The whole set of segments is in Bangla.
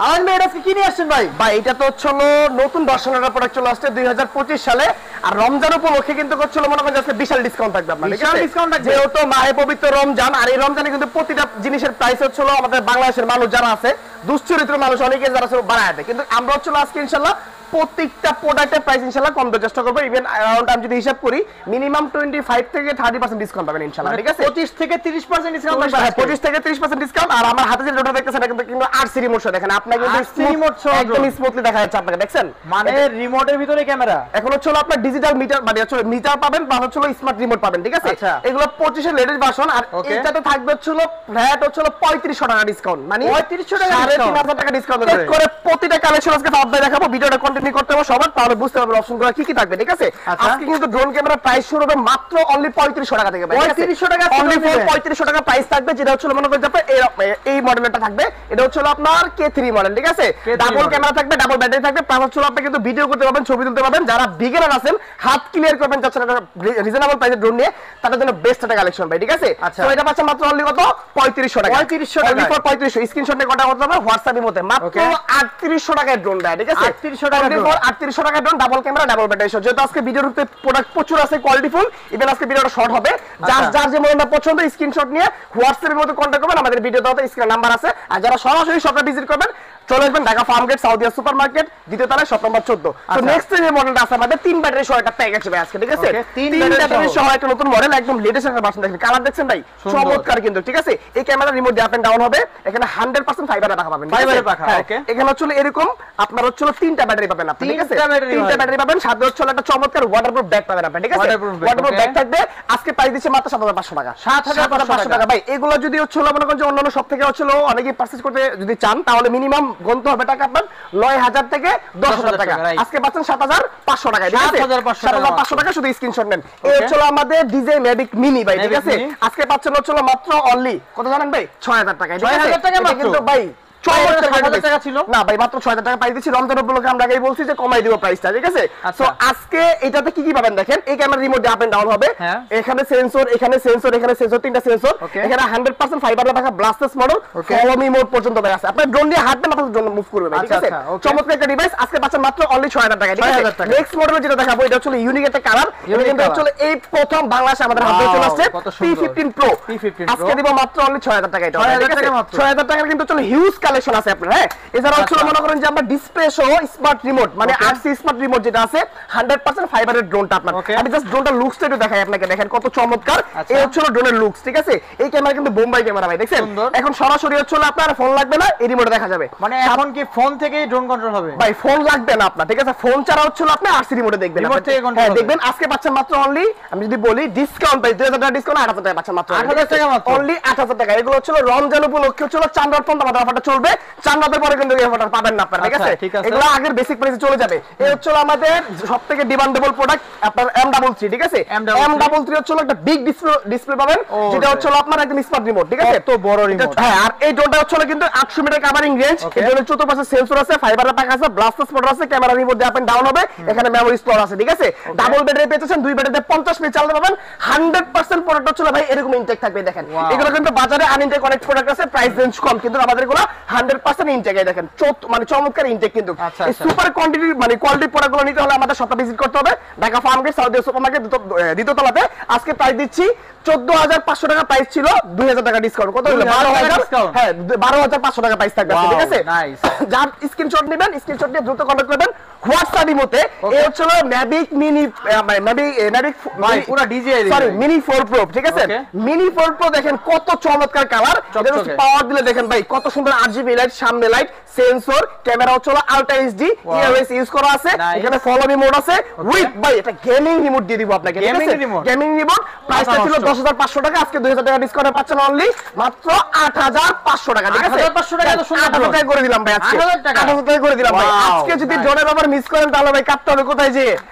আমার মেয়ে আজকে কি নিয়ে আসছেন ভাই? ভাই এটা তো হচ্ছিল নতুন ভার্সনের প্রোডাক্ট চলে আসছে 2025 সালে, আর রমজান উপলক্ষে কিন্তু হচ্ছিল মনে করেন আজকে বিশাল ডিসকাউন্ট থাকবে আপনার, ঠিক আছে? ডিসকাউন্ট থাকবে যেহেতু মাহে পবিত্র রমজান, আর এই রমজানে কিন্তু প্রতিটা জিনিসের প্রাইস হচ্ছিল আমাদের বাংলাদেশের মানুষ যারা আছে, দুশ্চরিত্র মানুষ অনেকে যারা আছে বাড়ায় দেয়, কিন্তু আমরা হচ্ছিল আজকে ইনশাআল্লাহ প্রত্যেকটা প্রোডাক্টের প্রাইস ইনশাআল্লাহ কম দেওয়ার চেষ্টা করব। ইভেন अराउंड আমি যদি হিসাব করি মিনিমাম 25 থেকে 30% ডিসকাউন্ট পাবেন ইনশাআল্লাহ, ঠিক আছে? 25 থেকে 30% ডিসকাউন্ট থাকবে। 25 থেকে 30% ডিসকাউন্ট। আর আমার হাতে যে ডোটা দেখতেছেন এটা কিন্তু আরসি রিমোট সহ, দেখেন আপনাকে কিন্তু RC রিমোট সহ একদম স্মুথলি দেখা যাচ্ছে আপনাকে, দেখছেন? মানে রিমোটের ভিতরে ক্যামেরা। এখন হচ্ছে আপনার ডিজিটাল মিটার, মানে হচ্ছে মিটার পাবেন বা হচ্ছে স্মার্ট রিমোট পাবেন, ঠিক আছে? আচ্ছা। এগুলো 25 এর লেটেস্ট ভার্সন, আর এটাতে থাকবে হচ্ছে ফ্ল্যাট হচ্ছে 3500 টাকা ডিসকাউন্ট, মানে 3500 টাকা 3500 টাকা ডিসকাউন্ট করে প্রতিটা কালেকশন আজকে আপনাদের দেখাবো। ভিডিওটা কন্টিনিউ করতে হবে সবার, তাহলে বুঝতে পারবেন অপশনগুলো কি কি থাকবে, ঠিক আছে? আজকে কিন্তু ড্রোন ক্যামেরা প্রাইস শুরু হবে মাত্র অনলি 3500 টাকা থেকে, 3500 টাকা অনলি 3500 টাকা প্রাইস থাকবে, যেটা হচ্ছে মনে করেন যে এই মডেলটা থাকবে, এটা হচ্ছে আপনার K3 মডেল, ঠিক আছে? ডাবল ক্যামেরা থাকবে, ডাবল ব্যাটারি থাকবে, প্লাস হচ্ছে আপনি কিন্তু ভিডিও করতে পারবেন, ছবি তুলতে পারবেন। যারা বিগিনার আছেন, হাত ক্লিয়ার করবেন যাচ্ছেন একটা রিজনেবল প্রাইসে ড্রোন নিয়ে, তাদের জন্য বেস্ট একটা কালেকশন ভাই, ঠিক আছে? তো এটা পাচ্ছেন মাত্র অনলি কত? 3500 টাকা। 3500 টাকা, 3500 স্ক্রিনশট নিয়ে কন্টাক্ট করতে হবে হোয়াটসঅ্যাপের মধ্যে। মাত্র 3800 টাকায় ড্রোন দেয়, ঠিক আছে? 3800 টাকা, 3800 টাকা drone, double camera, double battery সহ। যেহেতু আজকে ভিডিওর উপরে প্রোডাক্ট প্রচুর আছে, কোয়ালিটিফুল, ইভেন আজকে ভিডিওটা শর্ট হবে। যার যে মডেলটা পছন্দ স্ক্রিনশট নিয়ে হোয়াটসঅ্যাপের মধ্যে কন্টাক্ট করবেন, আমাদের ভিডিও দাওতে স্ক্রিনে নাম্বার আছে। আর যারা সরাসরি শপে ভিজিট করবেন চলে আসবেন Dhaka Farmgate Saudia super market, দ্বিতীয় তলায় শপ নম্বর 14। তো নেক্সট যে মডেলটা আছে আমাদের 3 ব্যাটারি সহ একটা প্যাকেজ হবে আজকে, ঠিক আছে? 3 ব্যাটারি সহ একটা নতুন মডেল, একদম লেটেস্ট একটা ভার্সন। দেখেন কালার দেখছেন ভাই, চমৎকার কিন্তু, ঠিক আছে? এই ক্যামেরা রিমোট দিয়ে আপ এন্ড ডাউন হবে, এখানে 100% ফাইবারের পাখা পাবেন, ফাইবারের পাখা, ওকে। এখানে হচ্ছে এরকম আপনার হচ্ছে 3টা ব্যাটারি পাবেন আপনি, ঠিক আছে? 3টা ব্যাটারি পাবেন, সাথে হচ্ছে একটা চমৎকার ওয়াটারপ্রুফ ব্যাগ পাবেন আপনি, ঠিক আছে? ওয়াটারপ্রুফ ব্যাগ থাকবে। আজকে প্রাইস দিচ্ছে মাত্র 7500 টাকা, 7500 টাকা ভাই। এগুলো যদি হচ্ছে মনে করেন যে অন্যান্য সব থেকে হচ্ছে অনেকেই পারচেজ করতে যদি চান, তাহলে মিনিমাম গুনতে হবে টাকা 9000 থেকে 10000 টাকা। আজকে পাচ্ছেন 7500 টাকা, ঠিক আছে? 7500 টাকা শুধু স্ক্রিনশট নেন। এই হচ্ছে আমাদের ডিজে ম্যাভিক মিনি ভাই, ঠিক আছে? আজকে পাচ্ছেন হচ্ছে মাত্র অনলি কত জানেন ভাই? 6000 টাকা, ঠিক আছে? 6000 টাকা মাত্র, কিন্তু ভাই 6000 টাকা ছিল না ভাই, মাত্র 6000 টাকা প্রাইস দিচ্ছি। রমজান উপলক্ষে আমরা আগেই বলছি যে কমাই দিব প্রাইসটা, ঠিক আছে? সো আজকে এটাতে কি কি পাবেন দেখেন। এই camera remote up and down হবে, এখানে সেন্সর, এখানে সেন্সর, এখানে সেন্সর, 3টা সেন্সর, এখানে 100% ফাইবারের থাকা ব্লাস্টলেস মডেল, ফলো মি মোড পর্যন্ত ভাই আছে। আপনি ড্রোন দিয়ে হাঁটবেন, আপনার ড্রোন মুভ করবে ভাই, ঠিক আছে? চমৎকার একটা ডিভাইস আজকে পাচ্ছেন মাত্র অনলি 6000 টাকা, ঠিক আছে? নেক্সট মডেল যেটা দেখাবো এটা হচ্ছে ইউনিক একটা কালার, এটা কিন্তু হচ্ছে এই প্রথম বাংলাদেশে আমাদের হাতে চলে আসছে P15 Pro। আজকে দিব মাত্র অনলি 6000 টাকা, এটা 6000 টাকার কিন্তু চলে হিউজ কালেকশন আছে আপনার, হ্যাঁ? এছাড়া হচ্ছে মনে করেন যে আমরা ডিসপ্লে সহ স্মার্ট রিমোট, মানে আরসি স্মার্ট রিমোট যেটা আছে 100% ফাইবারের ড্রোনটা আপনার। আমি জাস্ট ড্রোনটা লুকসটা একটু দেখাই আপনাকে, দেখেন কত চমৎকার। এই হচ্ছে ড্রোনের লুকস, ঠিক আছে? এই ক্যামেরা কিন্তু বোম্বাই ক্যামেরা ভাই, দেখছেন? এখন সরাসরি হচ্ছে আপনার ফোন লাগবে না, এই রিমোটে দেখা যাবে। মানে এখন কি ফোন থেকেই ড্রোন কন্ট্রোল হবে ভাই? ফোন লাগবে না আপনার, ঠিক আছে? ফোন ছাড়া হচ্ছে আপনি আরসি রিমোটে দেখবেন, হ্যাঁ দেখবেন। আজকে পাচ্ছেন মাত্র অনলি, আমি যদি বলি ডিসকাউন্ট প্রাইস 2000 টাকা ডিসকাউন্ট, 8000 টাকা পাচ্ছেন মাত্র, 8000 টাকা মাত্র, অনলি 8000 টাকা। এগুলো হচ্ছে রমজান উপলক্ষে হচ্ছে চাঁদরাত পর্যন্ত আমাদের অফারটা চলবে। চাঁদরাতের পরে কিন্তু এই অফারটা পাবেন না আপনারা, ঠিক আছে? এগুলো আগের বেসিক প্রাইসে চলে যাবে। এই হচ্ছে আমাদের সবথেকে ডিমান্ডেবল প্রোডাক্ট আপনার M33, ঠিক আছে? M33 হচ্ছে একটা বিগ ডিসপ্লে পাবেন, যেটা হচ্ছে আপনার একদম স্মার্ট রিমোট, ঠিক আছে? তো বড় রিমোট, হ্যাঁ। আর এই ড্রোনটা হচ্ছে কিন্তু 800 মিটার কভারিং রেঞ্জ, এর জন্য চতুর্পাশে সেন্সর আছে, ফাইবারের পাখা আছে, ব্লাস্টলেস মোটর আছে, ক্যামেরা রিমোট দিয়ে আপ এন্ড ডাউন হবে, এখানে মেমোরি স্টোর আছে, ঠিক আছে? ডাবল ব্যাটারি পেয়েছেন, 2 ব্যাটারিতে 50 মিনিট চালাতে পারবেন। 100% প্রোডাক্ট হচ্ছে ভাই এরকম ইনটেক থাকবে, দেখেন। এগুলো কিন্তু বাজারে আনইনটেক অনেক প্রোডাক্ট আছে, প্রাইস রেঞ্জ কম, কিন্তু আমাদের এগুলো 100% ইনটেক। দেখেন মানে চমৎকার ইনটেক কিন্তু। এই সুপার কোয়ান্টিটি মানে কোয়ালিটি প্রোডাক্টগুলো নিতে হলে আমাদের শপে ভিজিট করতে হবে, Dhaka Farmgate Saudia super market দ্বিতীয় তলাতে। আজকে প্রাইস দিচ্ছি 14500 টাকা, প্রাইস ছিল 2000 টাকা ডিসকাউন্ট। কত হলো? 12000, হ্যাঁ 12500 টাকা প্রাইস থাকবে, ঠিক আছে? যার স্ক্রিনশট নেবেন, স্ক্রিনশট নিয়ে দ্রুত কন্টাক্ট করবেন হোয়াটসঅ্যাপ ইমোতে। এই হচ্ছে ম্যাভিক মিনি, ম্যাভিক পুরো ডিজে, সরি মিনি 4 Pro, ঠিক আছে? মিনি 4 Pro দেখেন কত চমৎকার কালার, পাওয়ার দিলে দেখেন ভাই কত সুন্দর RGB লাইট, সামনে লাইট, সেন্সর, ক্যামেরা হচ্ছে আলট্রা এইচডি, ইআরএস ইউজ করা আছে, এখানে ফলো মি মোড আছে উইথ ভাই এটা গেমিং রিমোট দিয়ে দিব আপনাকে, ঠিক আছে? গেমিং রিমোট প্রাইসটা ছিল 10500 টাকা, আজকে 2000 টাকা ডিসকাউন্টে পাচ্ছেন অনলি মাত্র 8500 টাকা, ঠিক আছে? 8500 টাকা তো সুন্দর 8000 টাকা করে দিলাম ভাই আজকে, 8000 টাকা করে দিলাম ভাই। আজকে যদি ড্রোনের আবার মিস করেন তাহলে ভাই কাটতে হবে কোথায় যে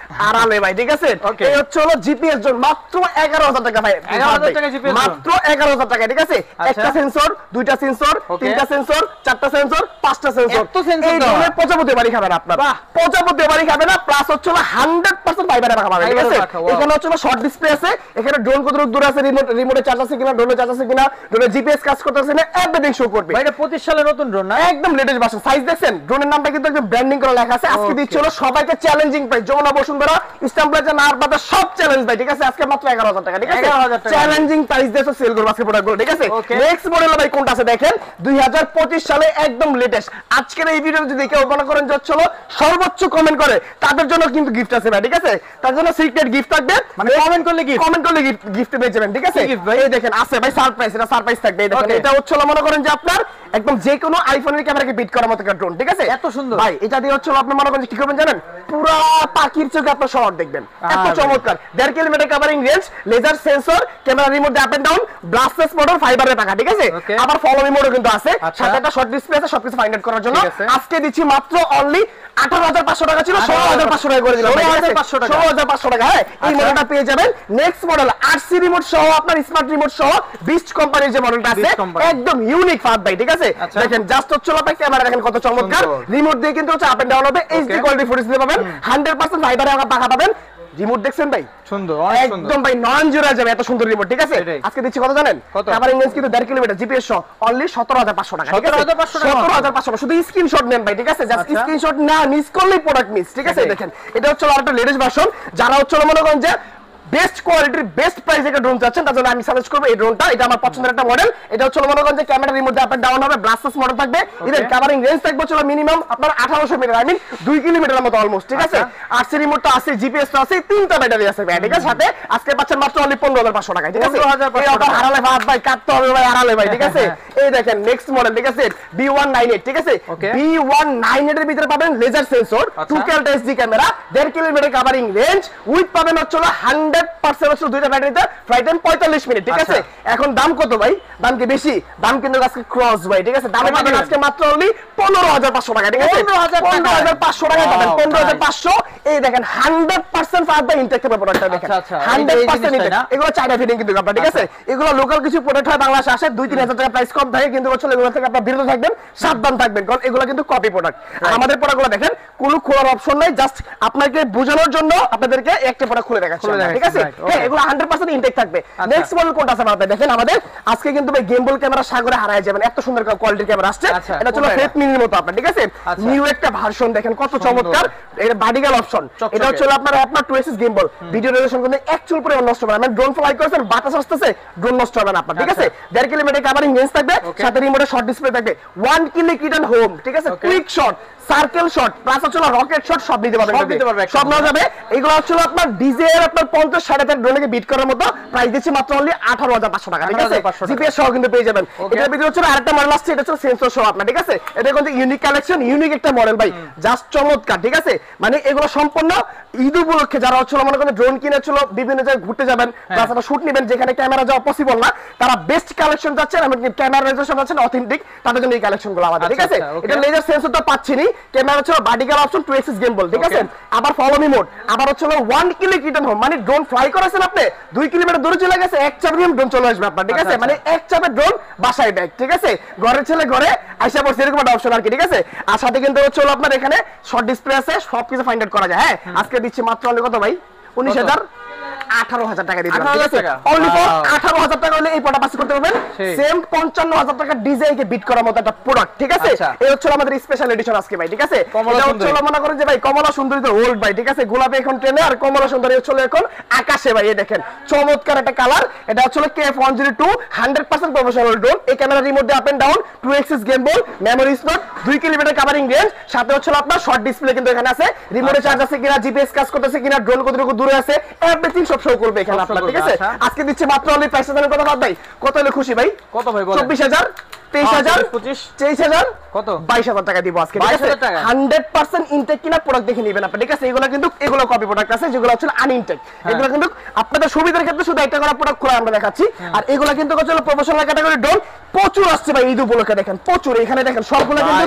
আড়ালে ভাই, ঠিক আছে? এই হচ্ছে জিপিএস জোন, মাত্র 11000 টাকা ভাই, 11000 টাকা জিপিএস, মাত্র 11000 টাকা, ঠিক আছে? একটা সেন্সর, দুইটা সেন্সর, তিনটা সেন্সর, 4টা সেন্সর 5টা সেন্সর এত সেন্সর এই ড্রোনে প্রজাপতি বাড়ি খাবেন আপনারা প্রজাপতি বাড়ি খাবে না প্লাস হচ্ছে 100% ফাইবারে রাখা পাবেন ঠিক আছে এখানে হচ্ছে শর্ট ডিসপ্লে আছে এখানে ড্রোন কতটুকু দূর আছে রিমোটে চার্জ আছে কিনা ড্রোনে চার্জ আছে কিনা ড্রোনে জিপিএস কাজ করতেছে না এভরিথিং শো করবে ভাই এটা 25 সালের নতুন ড্রোন না একদম লেটেস্ট ভার্সন সাইজ দেখছেন ড্রোনের নামটা কিন্তু একদম ব্র্যান্ডিং করা লেখা আছে আজকে দিচ্ছি হলো সবাইকে চ্যালেঞ্জিং প্রাইস যমুনা বসুন্ধরা ইস্টাম্পলাজা নারবাদা সব চ্যালেঞ্জ ভাই ঠিক আছে আজকে মাত্র 11000 টাকা ঠিক আছে 11,000 টাকা চ্যালেঞ্জিং প্রাইস দিয়ে সেল করব আজকে প্রোডাক্টগুলো ঠিক আছে নেক্সট মডেল ভাই কোনটা আছে দেখেন 2025 সালে একদম লেটেস্ট আজকের এই ভিডিও যদি কেউ মনে করেন যে চলো সর্বোচ্চ কমেন্ট করে তাদের জন্য কিন্তু গিফট আছে ভাই ঠিক আছে তার জন্য সিক্রেট গিফট থাকবে মানে কমেন্ট করলে গিফট পেয়ে যাবেন ঠিক আছে এই দেখেন আছে ভাই সারপ্রাইজ এটা সারপ্রাইজ থাকবে এই দেখেন এটা হচ্ছে মনে করেন যে আপনার একদম যে কোনো আইফোনের ক্যামেরাকে বিট করার মতো একটা ড্রোন ঠিক আছে এত সুন্দর ভাই এটা দিয়ে হচ্ছে আপনি মনে করেন কি করবেন জানেন পুরো পাখির চোখে আপনার শট দেখবেন এত চমৎকার 1.5 kilometre covering range laser sensor camera remote up and down brushless motor ফাইবারের টাকা ঠিক আছে আবার ফলো মি মোডও কিন্তু আছে সাথে একটা শর্ট ডিসপ্লে আছে সবকিছু ফাইন্ড আউট করার জন্য আজকে দিচ্ছি মাত্র অনলি 18500 টাকা ছিল 16500 টাকা করে দিলাম 16500 টাকা 16500 টাকা হ্যাঁ এই মডেলটা পেয়ে যাবেন নেক্সট মডেল আরসি রিমোট সহ আপনার স্মার্ট রিমোট সহ বিস্ট কোম্পানির যে মডেলটা আছে একদম ইউনিক ফাদ ভাই ঠিক আছে দেখেন জাস্ট হচ্ছে আপনার ক্যামেরা দেখেন কত চমৎকার রিমোট দিয়ে কিন্তু হচ্ছে আপ এন্ড ডাউন হবে এইচডি কোয়ালিটি ফুটেজ দিতে পাবেন 100% ফাইবারে পাকা পাবেন রিমোট দেখছেন ভাই সুন্দর অনেক সুন্দর একদম ভাই নন জোড়া যাবে এত সুন্দর রিমোট ঠিক আছে আজকে দিচ্ছি কত জানেন কভারিং রেঞ্জ কিন্তু 1.5 কিলোমিটার জিপিএস সহ অনলি 17500 টাকা ঠিক আছে 17500 শুধু স্ক্রিনশট নেন ভাই ঠিক আছে জাস্ট স্ক্রিনশট না মিস করলেই প্রোডাক্ট মিস ঠিক আছে দেখেন এটা হচ্ছে আরেকটা লেটেস্ট ভার্সন যারা হচ্ছে মনে করেন যে বেস্ট কোয়ালিটির বেস্ট প্রাইস একটা ড্রোন চাচ্ছেন তার জন্য আমি সাজেস্ট করব এই ড্রোনটা এটা আমার পছন্দের একটা মডেল এটা হচ্ছে মনে করেন যে camera remote up and down হবে ব্লাস্টলেস মোটর থাকবে এর কভারিং রেঞ্জ থাকবে চলো মিনিমাম আপনার 1800 মিটার আই মিন 2 কিলোমিটারের মতো অলমোস্ট ঠিক আছে আরসি রিমোটটা আছে জিপিএস টা আছে তিনটা ব্যাটারি আছে ভাই ঠিক আছে সাথে আজকে পাচ্ছেন মাত্র অনলি 15500 টাকা ঠিক আছে 15500 টাকা হারালে ভাই কাটতে হবে ভাই হারালে ভাই ঠিক আছে এই দেখেন নেক্সট মডেল ঠিক আছে B198 ঠিক আছে B198 এর ভিতরে পাবেন laser sensor 2K HD camera 1.5 kilometre covering range with পাবেন হচ্ছে 100% হচ্ছে দুইটা ব্যাটারিতে ফ্লাইট টাইম 45 মিনিট ঠিক আছে এখন দাম কত ভাই দাম কি বেশি দাম কিন্তু আজকে ক্রস ভাই ঠিক আছে দামে পাবেন আজকে মাত্র অনলি 15500 টাকা ঠিক আছে 15500 টাকা পাবেন 15500 এই দেখেন 100% ফাইবার ইনটেক পেপার প্রোডাক্টটা দেখেন 100% ইনটেক এগুলো চায়না ফিটিং কিন্তু আপনারা ঠিক আছে এগুলো লোকাল কিছু প্রোডাক্ট হয় বাংলাদেশে আসে 2-3000 টাকা প্রাইস কম থাকে কিন্তু হচ্ছে এগুলো থেকে আপনারা বিরত থাকবেন সাবধান থাকবেন কারণ এগুলো কিন্তু কপি প্রোডাক্ট আর আমাদের প্রোডাক্টগুলো দেখেন কোনো খোলার অপশন নাই জাস্ট আপনাকে বোঝানোর জন্য আপনাদেরকে একটা প্রোডাক্ট খুলে দেখাচ্ছি ঠিক আছে হ্যাঁ এগুলো 100% ইনটেক থাকবে নেক্সট মডেল কোনটা আছে আপনারা দেখেন আমাদের আজকে কিন্তু ভাই গেমবল ক্যামেরা সাগরে হারায় যাবেন এত সুন্দর কোয়ালিটির ক্যামেরা আসছে এটা হলো ফেট মিনির মতো আপনার ঠিক আছে নিউ একটা ভার্সন দেখেন কত চমৎকার এটা বাডিগাল অপশন এটা হচ্ছে আপনার 2x গেমবল ভিডিও রেজোলিউশন কিন্তু অ্যাকচুয়াল পুরো নষ্ট হবে না মানে ড্রোন ফ্লাই করেছেন বাতাস আসতেছে ড্রোন নষ্ট হবে না আপনার ঠিক আছে 1.5 কিলোমিটার কভারিং রেঞ্জ থাকবে সাথে রিমোটে শর্ট ডিসপ্লে থাকবে 1 ক্লিক রিটার্ন হোম ঠিক আছে quick shot circle shot plus হচ্ছে রকেট শট সব নিতে পারবেন সব নাও যাবে এগুলো হচ্ছে আপনার ডিজে এর আপনার 50 60 ড্রোনকে বিট করার মতো প্রাইস দিচ্ছি মাত্র অনলি 18500 টাকা ঠিক আছে জিপিএস সহ কিন্তু পেয়ে যাবেন এটার ভিতরে হচ্ছে আরেকটা মডেল আসছে এটা হচ্ছে সেন্সর সহ আপনার ঠিক আছে এটা কিন্তু ইউনিক কালেকশন ইউনিক একটা মডেল ভাই জাস্ট চমৎকার ঠিক আছে মানে এগুলো সম্পূর্ণ ঈদ উপলক্ষে যারা হচ্ছে মনে করেন ড্রোন কিনে ছিল বিভিন্ন জায়গায় ঘুরতে যাবেন প্লাস একটা শুট নেবেন যেখানে ক্যামেরা যাওয়া পসিবল না তারা বেস্ট কালেকশন যাচ্ছেন এবং ক্যামেরা রেজোলিউশন যাচ্ছেন অথেন্টিক তাদের জন্য এই কালেকশনগুলো আমাদের ঠিক আছে এটা লেজার সেন্সরটা পাচ্ছিনি ক্যামেরা হচ্ছে বাডিগাল অপশন 2x গেমবল ঠিক আছে আবার ফলো মি মোড আবার হচ্ছে 1 ক্লিক রিটার্ন হোম মানে ড্রোন ফ্লাই করেছেন আপনি 2 কিলোমিটার দূরে চলে গেছে এক চাপে ড্রোন চলে আসবে আপনার ঠিক আছে মানে এক চাপে ড্রোন বাসায় ব্যাক ঠিক আছে ঘরের ছেলে ঘরে আইসা পড়ছে এরকম একটা অপশন আর কি ঠিক আছে আর সাথে কিন্তু হচ্ছে আপনার এখানে শর্ট ডিসপ্লে আছে সবকিছু ফাইন্ড আউট করা যায় হ্যাঁ আজকে দিচ্ছি মাত্র অনলি কত ভাই 19000 18000 টাকা দিয়ে দিলাম ঠিক আছে অনলি ফর 18000 টাকা হলে এই প্রোডাক্ট পাস করতে পারবেন সেম 55000 টাকা ডিজাই কে বিট করার মতো একটা প্রোডাক্ট ঠিক আছে এই হচ্ছে আমাদের স্পেশাল এডিশন আজকে ভাই ঠিক আছে এটা হচ্ছে মনে করেন যে ভাই কমলা সুন্দরী তো ওল্ড ভাই ঠিক আছে গোলাপি এখন ট্রেনে আর কমলা সুন্দরী হচ্ছে এখন আকাশে ভাই এই দেখেন চমৎকার একটা কালার এটা হচ্ছে KF102 100% প্রফেশনাল ড্রোন এই ক্যামেরা রিমোট দিয়ে up and down 2x gimbal memory slot 2 kilometre covering range সাথে হচ্ছে আপনার শর্ট ডিসপ্লে কিন্তু এখানে আছে রিমোটে চার্জ আছে কিনা জিপিএস কাজ করতেছে কিনা ড্রোন কতটুকু দূরে আছে এভরিথিং সব শো করবে এখানে আপনারা ঠিক আছে আজকে দিচ্ছি মাত্র অনলি প্রাইস জানেন কত ভাই কত হলে খুশি ভাই কত ভাই বলেন 24000 23000 24000 কত 22000 টাকা দিব আজকে ঠিক আছে 100% ইনটেক কিনা প্রোডাক্ট দেখে নেবেন আপনি ঠিক আছে এগুলো কিন্তু এগুলো কপি প্রোডাক্ট আছে যেগুলো হচ্ছে আনইনটেক এগুলো কিন্তু আপনাদের সুবিধার ক্ষেত্রে শুধু একটা করে প্রোডাক্ট খোলা আমরা দেখাচ্ছি আর এগুলো কিন্তু হচ্ছে প্রফেশনাল ক্যাটাগরি ড্রোন প্রচুর আসছে ভাই ঈদ উপলক্ষে দেখেন প্রচুর এখানে দেখেন সবগুলো কিন্তু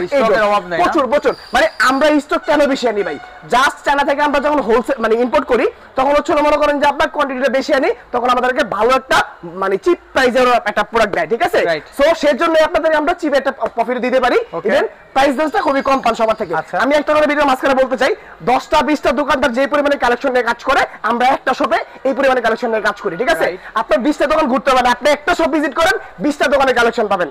প্রচুর প্রচুর মানে আমরা স্টক কেন বেশি আনি ভাই জাস্ট চায়না থেকে আমরা যখন হোলসেল মানে ইম্পোর্ট করি তখন হচ্ছে মনে করেন যে আপনার কোয়ান্টিটিটা বেশি আনি তখন আমাদেরকে ভালো একটা মানে চিপ প্রাইসের একটা প্রোডাক্ট দেয় ঠিক আছে সো সেজন্য আপনাদের আমরা চিপ একটা প্রফিট দিতে পারি। ইভেন প্রাইস রেঞ্জটা খুবই কম পান সবার থেকে। আমি একটা করে ভিডিও মাঝখানে বলতে চাই, 10টা 20টা দোকানদার যে পরিমাণে কালেকশন নিয়ে কাজ করে, আমরা একটা শপে এই পরিমাণে কালেকশন নিয়ে কাজ করি, ঠিক আছে? আপনার 20টা দোকান ঘুরতে পারেন, আপনি একটা শপ ভিজিট করেন, 20টা দোকানে কালেকশন পাবেন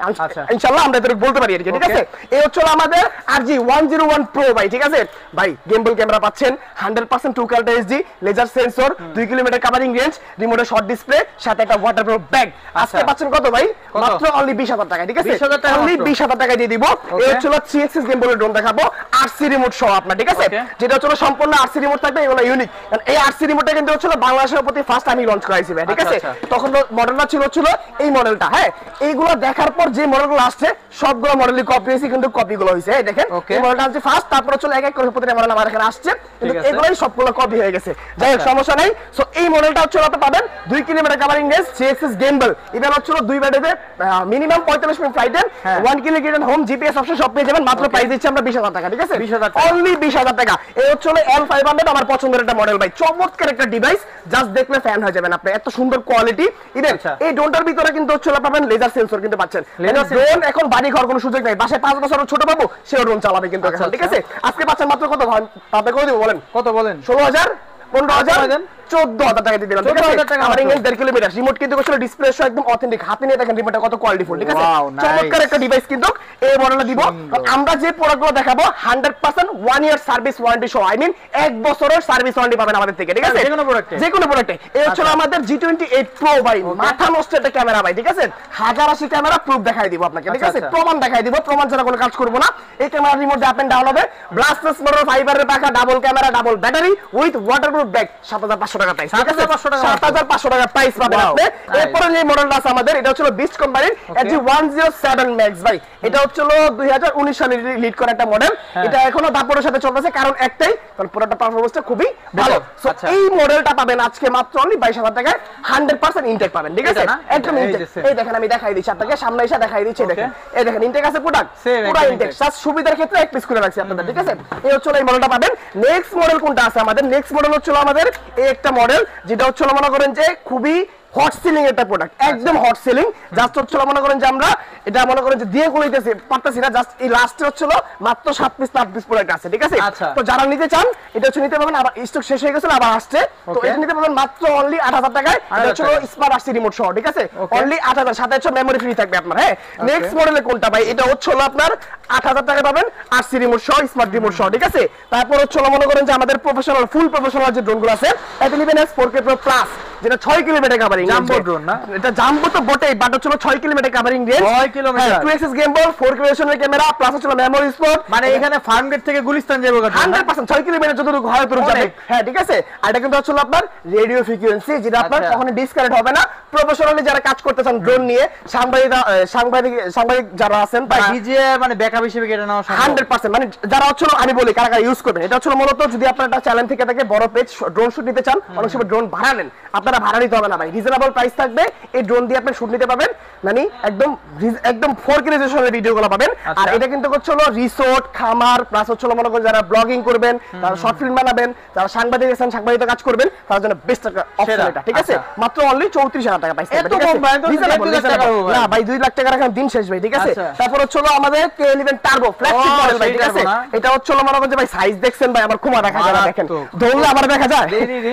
ইনশাআল্লাহ, আমরা এদের বলতে পারি, ঠিক আছে? এই হচ্ছে আমাদের RG 101 Pro ভাই, ঠিক আছে ভাই? গেমবল ক্যামেরা পাচ্ছেন, 100% 2K HD, laser sensor, 2 kilometre covering range, রিমোটে শর্ট ডিসপ্লে, সাথে একটা ওয়াটারপ্রুফ ব্যাগ। আজকে পাচ্ছেন কত ভাই? মাত্র অনলি 20,000 টাকা, ঠিক আছে? অনলি 20,000 টাকা দিয়ে দিব। এই হচ্ছে 3 এক্সিস গেমবলের ড্রোন দেখাবো, RC রিমোট সহ আপনার, ঠিক আছে? যেটা হচ্ছে সম্পূর্ণ RC রিমোট থাকবে, এগুলো ইউনিক। কারণ এই RC রিমোটটা কিন্তু হচ্ছে বাংলাদেশের প্রতি ফার্স্ট আমি লঞ্চ করাইছি ভাই, ঠিক আছে? তখন মডেলটা ছিল এই মডেলটা, হ্যাঁ? এইগুলো দেখার পর যে মডেলগুলো আসছে সবগুলো মডেলই কপি হয়েছে, কিন্তু কপিগুলো হয়েছে, এই দেখেন এই মডেলটা হচ্ছে ফার্স্ট, তারপর হচ্ছে এক এক করে প্রতিটা মডেল আমার এখানে আসছে, কিন্তু এগুলোই সবগুলো কপি হয়ে গেছে। যাই হোক, সমস্যা নাই। সো এই মডেলটা হচ্ছে আপনি পাবেন 2 kilometre covering range, 3 axis গেমবল, even হচ্ছে 2 ব্যাটারিতে minimum 45 minute flight time, 1 kilometre home GPS option সব পেয়ে যাবেন। মাত্র প্রাইস দিচ্ছি আমরা 20,000 টাকা, ঠিক আছে? অনলি 20,000 টাকা। এই হচ্ছে L500, আমার পছন্দের একটা মডেল ভাই, চমৎকার একটা ডিভাইস, জাস্ট দেখলে ফ্যান হয়ে যাবেন আপনি, এত সুন্দর কোয়ালিটি। ইভেন এই ড্রোনটার ভিতরে কিন্তু হচ্ছে পাবেন লেজার সেন্সর কিন্তু পাচ্ছেন। ড্রোন এখন বাড়ি ঘর কোনো সুযোগ নাই, বাসায় 5 বছর ছোট পাবো সেও ড্রোন চালাবে কিন্তু, ঠিক আছে? আজকে পাচ্ছেন মাত্র কত তাতে করে দিব বলেন? কত বলেন? 16,000, 15,000, 14,000 টাকা দিয়ে দিলাম, ঠিক আছে? আমার ইংলিশ 1.5 কিলোমিটার রিমোট কিন্তু আসলে ডিসপ্লে সহ একদম অথেন্টিক, হাতে নিয়ে দেখেন রিমোটটা কত কোয়ালিটিফুল, ঠিক আছে? চমৎকার একটা ডিভাইস কিন্তু এই মডেলটা দিব। আমরা যে প্রোডাক্টগুলো দেখাবো 100% 1 ইয়ার সার্ভিস ওয়ারেন্টি সহ, আই মিন 1 বছরের সার্ভিস ওয়ারেন্টি পাবেন আমাদের থেকে, ঠিক আছে? যে কোনো প্রোডাক্টে। এই হচ্ছে আমাদের G28 Pro ভাই, মাথা নষ্ট একটা ক্যামেরা ভাই, ঠিক আছে? 1080 ক্যামেরা প্রুফ দেখাই দিব আপনাকে, ঠিক আছে? প্রমাণ দেখাই দিব, প্রমাণ ছাড়া কোনো কাজ করব না। এই camera remote up and down হবে, ব্লাস্টলেস মোটর, ফাইবারের পাখা, double camera, double battery with waterproof bag, 7,500 টাকা প্রাইস, ঠিক আছে? 7,500 টাকা প্রাইস পাবেন আপনি। এরপরে যে মডেলটা আছে আমাদের, এটা হচ্ছে বিস্ট কোম্পানির RG 107 Max ভাই, এটা হচ্ছে 2019 সালে লিড করা একটা মডেল। এটা এখনো দাপটের সাথে চলতেছে, কারণ একটাই, কারণ পুরোটা পারফরম্যান্সটা খুবই ভালো। সো এই মডেলটা পাবেন আজকে মাত্র অনলি 22,000 টাকায়, 100% ইনটেক পাবেন, ঠিক আছে? একদম ইনটেক। এই দেখেন আমি দেখাই দিচ্ছি আপনাকে, সামনে এসে দেখাই দিচ্ছি, দেখেন এই দেখেন ইনটেক আছে প্রোডাক্ট, পুরো ইনটেক। জাস্ট সুবিধার ক্ষেত্রে এক পিস করে রাখছি আপনাদের, ঠিক আছে? এই হচ্ছে এই মডেলটা পাবেন। নেক্সট মডেল কোনটা আছে আমাদের? নেক্সট মডেল হচ্ছে আমাদের এই একটা মডেল, যেটা হচ্ছে মনে করেন যে খুবই হট সেলিং একটা প্রোডাক্ট, একদম হট সেলিং। জাস্ট হচ্ছে মনে করেন যে আমরা এটা মনে করেন যে দিয়ে কইতেছি পারতেছি না, জাস্ট এই লাস্টে হচ্ছে মাত্র 7 পিস 8 পিস প্রোডাক্ট আছে, ঠিক আছে? তো যারা নিতে চান এটা হচ্ছে নিতে পারবেন, আবার স্টক শেষ হয়ে গেছে আবার আসছে, তো এটা নিতে পারবেন মাত্র অনলি 8,000 টাকায়। এটা হচ্ছে স্মার্ট RC রিমোট সহ, ঠিক আছে? অনলি 8,000, সাথে হচ্ছে মেমরি ফ্রি থাকবে আপনার, হ্যাঁ? নেক্সট মডেলে কোনটা ভাই? এটা হচ্ছে আপনার 8,000 টাকা পাবেন RC রিমোট সহ, স্মার্ট রিমোট সহ, ঠিক আছে? তারপর হচ্ছে মনে করেন যে আমাদের প্রফেশনাল ফুল প্রফেশনাল যে ড্রোনগুলো আছে, L11S 4K Pro Plus, যেটা 6 কিলোমিটার কভারিং, জাম্বো ড্রোন না? এটা জাম্বো তো বটেই, বাট হচ্ছে 6 kilometre covering range, 6 kilometre, 2 axis gimbal, 4K রেজোলিউশনের ক্যামেরা, প্লাস হচ্ছে মেমরি স্পট, মানে এখানে ফার্ম গেট থেকে গুলিস্তান যাবে 100%, 6 কিলোমিটার যতটুকু হয় ততটুকু যাবে, হ্যাঁ, ঠিক আছে? আর এটা কিন্তু হচ্ছে আপনার রেডিও ফ্রিকোয়েন্সি, যেটা আপনার কখনো ডিসকানেক্ট হবে না। প্রফেশনালি যারা কাজ করতেছেন ড্রোন নিয়ে, সাংবাদিক যারা আছেন, বা ডিজে মানে ব্যাকআপ হিসেবে কেটে নাও 100%, মানে যারা হচ্ছে আমি বলি কারা কারা ইউজ করবেন। এটা হচ্ছে মূলত যদি আপনার একটা চ্যালেঞ্জ থেকে থাকে, বড় পেজ ড্রোন শুট নিতে চান, অনেক সময় ড্রোন ভাড়া নেন, আপনারা ভাড়া নিতে হবে না ভাই, রিজনেবল প্রাইস থাকবে। এই ড্রোন দিয়ে আপনি শুট নিতে পাবেন, মানে একদম 4K রেজোলিউশনের ভিডিওগুলো পাবেন। আর এটা কিন্তু হচ্ছে রিসোর্ট, খামার, প্লাস হচ্ছে মনে করেন যারা ব্লগিং করবেন, তারা শর্ট ফিল্ম বানাবেন, যারা সাংবাদিক আছেন, সাংবাদিকতা কাজ করবেন, তার জন্য বেস্ট অপশন এটা, ঠিক আছে? মাত্র অনলি 34,000 টাকা প্রাইস থাকবে, ঠিক আছে? না ভাই, 2 লাখ টাকা রাখেন দিন শেষ ভাই, ঠিক আছে? তারপর হচ্ছে আমাদের K11 টার্বো ফ্ল্যাগশিপ মডেল ভাই, ঠিক আছে? এটা হচ্ছে মনে করেন যে ভাই সাইজ দেখছেন ভাই, আমার খুমা দেখা যায়, দেখেন ধরলে আমার দেখা যায়,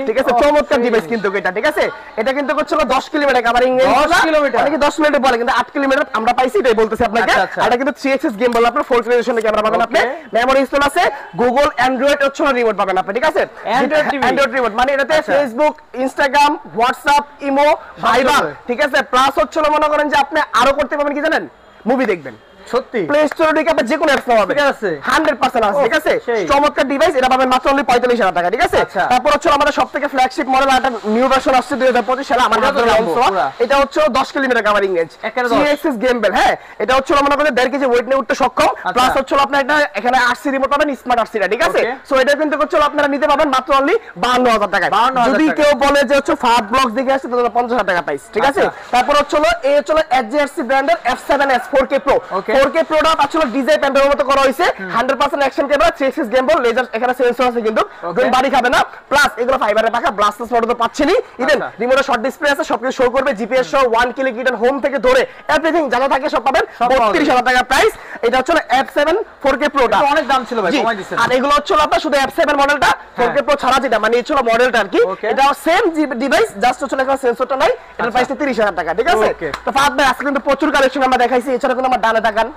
ঠিক আছে? চমৎকার ডিভাইস কিন্তু এটা, ঠিক আছে? এটা কিন্তু হচ্ছে 10 কিলোমিটার কভারিং রেঞ্জ, 10 কিলোমিটার, অনেকে 10 মিনিটে বলে, কিন্তু 8 কিলোমিটার আমরা পাইছি, এটাই বলতেছি আপনাকে। আর এটা কিন্তু 3 এক্সিস গেম বল, আপনার 4K রেজোলিউশনের ক্যামেরা পাবেন আপনি, মেমরি স্টোর আছে, গুগল অ্যান্ড্রয়েড হচ্ছে রিমোট পাবেন আপনি, ঠিক আছে? অ্যান্ড্রয়েড রিমোট, মানে এটাতে ফেসবুক, ইনস্টাগ্রাম, হোয়াটসঅ্যাপ, ইমো, ভাইবার, ঠিক আছে? প্লাস হচ্ছে মনে করেন যে আপনি আরো করতে পারবেন কি জানেন? মুভি দেখবেন, সত্যি প্লে স্টোরে ঢুকে আপনি যে কোনো অ্যাপস পাবেন, ঠিক আছে? 100% আছে, ঠিক আছে? চমৎকার ডিভাইস, এটা পাবেন মাত্র অনলি 45,000 টাকা, ঠিক আছে? তারপর হচ্ছে আমাদের সবথেকে ফ্ল্যাগশিপ মডেল, একটা নিউ ভার্সন আসছে 2025 সালে, আমাদের লঞ্চ হওয়া। এটা হচ্ছে 10 kilometre covering range, 3 axis gimbal, হ্যাঁ? এটা হচ্ছে মনে করেন 1.5 কেজি ওয়েট নিয়ে উঠতে সক্ষম, প্লাস হচ্ছে আপনি একটা এখানে RC রিমোট পাবেন, স্মার্ট RC, ঠিক আছে? সো এটা কিন্তু হচ্ছে আপনারা নিতে পাবেন মাত্র অনলি 52,000 টাকায়। যদি কেউ বলে যে হচ্ছে ফার্স্ট ব্লগস দেখে আসছে, তাহলে 50,000 টাকা প্রাইস, ঠিক আছে? তারপর হচ্ছে এই হচ্ছে HJRC ব্র্যান্ডের F7S 4K Pro, 4K product আসলে ডিজাইন প্যান্ডেলের মতো করা হয়েছে 100% অ্যাকশন ক্যামেরা 3 গেম বল লেজার এখানে সেন্সর আছে কিন্তু কোন বাড়ি খাবে না প্লাস এগুলো ফাইবারে পাকা ব্লাস্টার মোড তো পাচ্ছেনই ইভেন রিমোটে শর্ট ডিসপ্লে আছে সবকিছু শো করবে জিপিএস সহ 1 ক্লিক রিটার্ন হোম থেকে ধরে এভরিথিং যা থাকে সব পাবেন 32000 টাকা প্রাইস এটা হচ্ছে F7 4K প্রোটা অনেক দাম ছিল ভাই কমাই দিছেন আর এগুলো হচ্ছে আপনার শুধু F7 মডেলটা 4K প্রো ছাড়া যেটা মানে এই ছিল মডেলটা আর কি এটা সেম ডিভাইস জাস্ট হচ্ছে এখানে সেন্সরটা নাই এটার প্রাইসটা 30000 টাকা ঠিক আছে তো ফাহাদ ভাই আজকে কিন্তু প্রচুর কালেকশন আমরা দেখাইছি এছাড়া কিন্তু আমার ডানে তাকান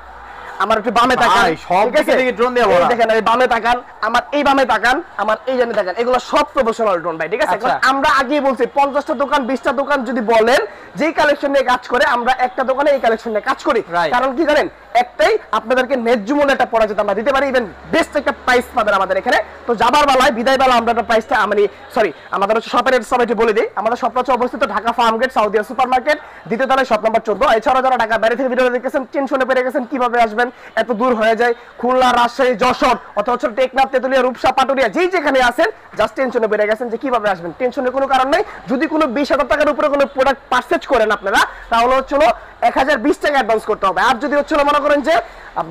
আমার একটু বামে তাকান সব দিকে ড্রোন দিয়ে ভরা দেখেন এই বামে তাকান আমার এই বামে তাকান আমার এই জানে তাকান এগুলো সব প্রফেশনাল ড্রোন ভাই ঠিক আছে আমরা আগেই বলছি 50টা দোকান 20টা দোকান যদি বলেন যেই কালেকশন নিয়ে কাজ করে আমরা একটা দোকানে এই কালেকশন নিয়ে কাজ করি কারণ কি জানেন একটাই আপনাদেরকে ন্যায্য মূল্যে একটা পরাজিত আমরা দিতে পারি ইভেন বেস্ট একটা প্রাইস পাবেন আমাদের এখানে তো যাবার বেলায় বিদায় বেলা আমরা একটা প্রাইসটা মানে সরি আমাদের হচ্ছে শপের সবাইকে বলে দিই আমাদের শপটা হচ্ছে অবস্থিত ঢাকা ফার্ম গেট সাউদিয়া সুপারমার্কেট দ্বিতীয় তলায় শপ নাম্বার 14 এছাড়া যারা ঢাকা বাইরে থেকে ভিডিও দেখেছেন টেনশনে পেরে গেছেন কিভাবে আসবেন এত দূর হয়ে যায় খুলনা রাজশাহী যশোর অথবা হচ্ছে টেকনাফ তেতুলিয়া রূপসা পাটুরিয়া যেই যেখানে আছেন জাস্ট টেনশনে পেরে গেছেন যে কিভাবে আসবেন টেনশনের কোনো কারণ নেই যদি কোনো 20000 টাকার উপরে কোনো প্রোডাক্ট পারচেজ করেন আপনারা তাহলে হচ্ছে 1020 টাকা অ্যাডভান্স করতে হবে আর যদি হচ্ছে মনে করেন যে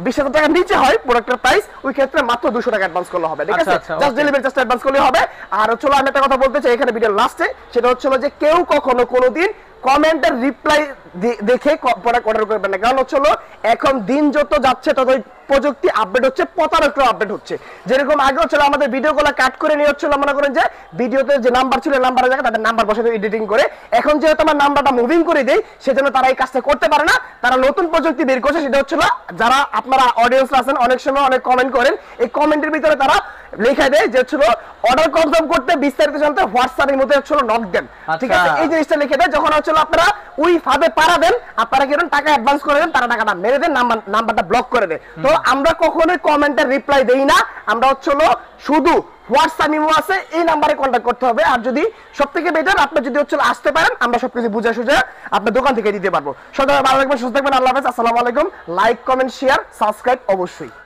20000 টাকার নিচে হয় প্রোডাক্টের প্রাইস ওই ক্ষেত্রে মাত্র 200 টাকা অ্যাডভান্স করলে হবে ঠিক আছে জাস্ট ডেলিভারি চার্জ অ্যাডভান্স করলে হবে আর হচ্ছে আমি একটা কথা বলতে চাই এখানে ভিডিওর লাস্টে সেটা হচ্ছে যে কেউ কখনো কোনোদিন কমেন্টের রিপ্লাই দেখে প্রোডাক্ট অর্ডার করবেন না কারণ হচ্ছে এখন দিন যত যাচ্ছে ততই প্রযুক্তি আপডেট হচ্ছে প্রতারক আপডেট হচ্ছে যেরকম আগে হচ্ছিল আমাদের ভিডিওগুলো কাট করে নিয়ে হচ্ছিল মনে করেন যে ভিডিওতে যে নাম্বার ছিল নাম্বারের জায়গায় তাদের নাম্বার বসে এডিটিং করে এখন যেহেতু আমার নাম্বারটা মুভিং করে দেই সেজন্য তারা এই কাজটা করতে পারে না তারা নতুন প্রযুক্তি বের করছে সেটা হচ্ছিল যারা আপনারা অডিয়েন্স আছেন অনেক সময় অনেক কমেন্ট করেন এই কমেন্টের ভিতরে তারা লেখা দেয় যে হচ্ছিল অর্ডার কনফার্ম করতে বিস্তারিত জানতে হোয়াটসঅ্যাপের মধ্যে হচ্ছিল নক দেন ঠিক আছে এই জিনিসটা লিখে দেয় যখন হচ্ছিল আপনারা ওই ফাঁদে পাড়া দেন আপনারা কি করেন টাকা অ্যাডভান্স করে দেন তারা টাকাটা মেরে দেন নাম্বারটা ব্লক করে দেয় তো আমরা কখনোই কমেন্টের রিপ্লাই দেই না আমরা হচ্ছিল শুধু হোয়াটসঅ্যাপ ইমো আছে এই নাম্বারে কন্টাক্ট করতে হবে আর যদি সবথেকে বেটার আপনি যদি হচ্ছে আসতে পারেন আমরা সবকিছু বুঝে সুঝে আপনার দোকান থেকে দিতে পারবো সবাই ভালো থাকবেন সুস্থ থাকবেন আল্লাহ হাফেজ আসসালামু আলাইকুম লাইক কমেন্ট শেয়ার সাবস্ক্রাইব অবশ্যই